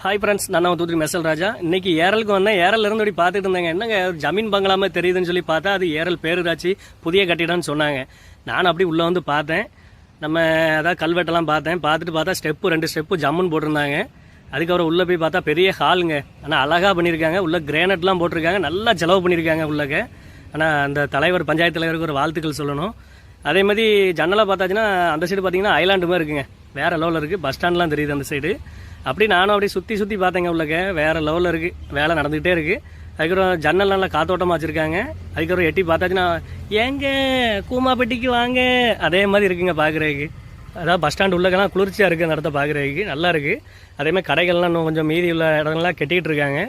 Hi friends, நான் தூத்துக்குடி மெர்சல் ராஜா. இன்னைக்கு ஏரலுக்கு வந்தேன். ஏரல் இருந்து அப்படி பார்த்துட்டு இருந்தாங்க. என்னங்க ஜமீன் பங்களாம தெரியுதுன்னு சொல்லி பார்த்தா அது ஏரல் பேரூராட்சி புதிய கட்டிடம்னு சொன்னாங்க. நான் அப்படி உள்ளே வந்து பார்த்தேன். நம்ம அதாவது கல்வெட்டெல்லாம் பார்த்துட்டு பார்த்தா ரெண்டு ஸ்டெப்பு ஜம்முன்னு போட்டிருந்தாங்க. அதுக்கப்புறம் உள்ளே போய் பார்த்தா பெரிய ஹாலுங்க. ஆனால் அழகாக பண்ணியிருக்காங்க. உள்ள கிரானைட்லாம் போட்டிருக்காங்க. நல்லா செலவு பண்ணியிருக்காங்க உள்ளக்க. ஆனால் அந்த தலைவர், பஞ்சாயத்து தலைவருக்கு ஒரு வாழ்த்துக்கள் சொல்லணும். அதே மாதிரி ஜன்னலாக பார்த்தாச்சுன்னா அந்த சைடு பார்த்தீங்கன்னா ஐலாண்டு மாதிரி இருக்குங்க. வேறு லெவலில் இருக்குது. பஸ் ஸ்டாண்ட்லாம் தெரியுது அந்த சைடு. அப்படி நானும் அப்படி சுற்றி பார்த்தேங்க. உள்ளக்க வேறு லெவலில் இருக்குது. வேலை நடந்துக்கிட்டே இருக்குது. அதுக்கப்புறம் ஜன்னல் நல்லா காத்தோட்டமாக வச்சுருக்காங்க. அதுக்கப்புறம் எட்டி பார்த்தாச்சுன்னா ஏங்க கூமாப்பட்டிக்கு வாங்க அதே மாதிரி இருக்குங்க பார்க்குறதுக்கு. அதாவது பஸ் ஸ்டாண்டு உள்ளக்கெல்லாம் குளிர்ச்சியாக இருக்குது. அந்த இடத்த பார்க்குறதுக்கு நல்லா இருக்குது. அதேமாதிரி கடைகள்லாம் இன்னும் கொஞ்சம் மீதி உள்ள இடங்கள்லாம் கட்டிகிட்டு இருக்காங்க.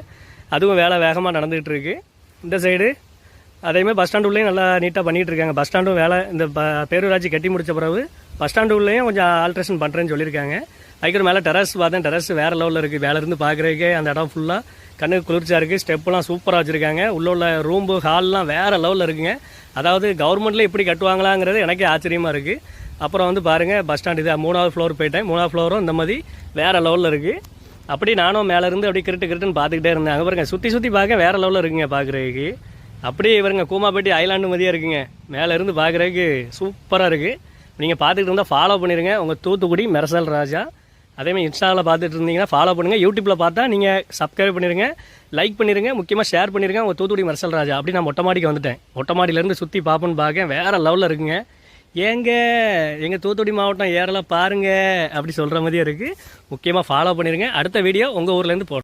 அதுவும் வேலை வேகமாக நடந்துகிட்டு இருக்குது இந்த சைடு. அதேமாதிரி பஸ் ஸ்டாண்டு உள்ளேயும் நல்லா நீட்டாக பண்ணிகிட்டு இருக்காங்க. பஸ் ஸ்டாண்டும் வேலை இந்த பேரூராட்சி கட்டி முடித்த பிறகு பஸ் ஸ்டாண்டு உள்ளேயும் கொஞ்சம் ஆல்ட்ரேஷன் பண்ணுறேன்னு சொல்லியிருக்காங்க. அதுக்கு மேலே டெரஸ் பார்த்தேன். டெரஸ் வேறு லெவலில் இருக்குது. வேலை இருந்து பார்க்குறதுக்கே அந்த இடம் ஃபுல்லாக கண்ணுக்கு குளிர்ச்சியாக இருக்குது. ஸ்டெப்புலாம் சூப்பராக வச்சுருக்காங்க. உள்ள ரூம்பு ஹால்லாம் வேறு லெவலில் இருக்குங்க. அதாவது கவர்மெண்ட்டில் இப்படி கட்டுவாங்களாங்கிறது எனக்கே ஆச்சரியமாக இருக்குது. அப்புறம் வந்து பாருங்கள் பஸ் ஸ்டாண்ட் இது 3வது ஃப்ளோர் போயிட்டேன். 3வது ஃப்ளோரும் இந்த மாதிரி வேறு லெவலில் இருக்குது. அப்படி நானும் மேலேருந்து அப்படி கிருட்டுன்னு பார்த்துக்கிட்டே இருந்தேன். அங்கே பாருங்க சுற்றி பார்க்க வேறு லெவலில் இருக்குங்க பார்க்குறதுக்கு. அப்படியே இவருங்க கூமாப்பட்டி ஐலாண்டு மாதிரியே இருக்குங்க. மேலேருந்து பார்க்குறதுக்கு சூப்பராக இருக்குது. நீங்கள் பார்த்துக்கிட்டு இருந்தால் ஃபாலோ பண்ணிடுங்க. உங்கள் தூத்துக்குடி மெர்சல் ராஜா. அதேமாதிரி இன்ஸ்டாவில் பார்த்துட்டு இருந்தீங்கன்னா ஃபாலோ பண்ணுங்கள். யூடியூப்பில் பார்த்தா நீங்கள் சப்ஸ்கிரைப் பண்ணிடுங்க, லைக் பண்ணிடுங்க, முக்கியமாக ஷேர் பண்ணிடுங்க. உங்கள் தூத்துக்குடி மெர்சல் ராஜா. அப்படி நான் மொட்டை மாடிக்கு வந்துட்டேன். மொட்டை மாடியிலேருந்து சுற்றி பார்ப்போன்னு பார்க்க வேறு லெவலில் இருக்குங்க. ஏங்க எங்கள் தூத்துக்குடி மாவட்டம் ஏறலாம் பாருங்கள் அப்படி சொல்கிற மாதிரியே இருக்குது. முக்கியமாக ஃபாலோ பண்ணிடுங்க. அடுத்த வீடியோ உங்கள் ஊர்லேருந்து போடுறேன்.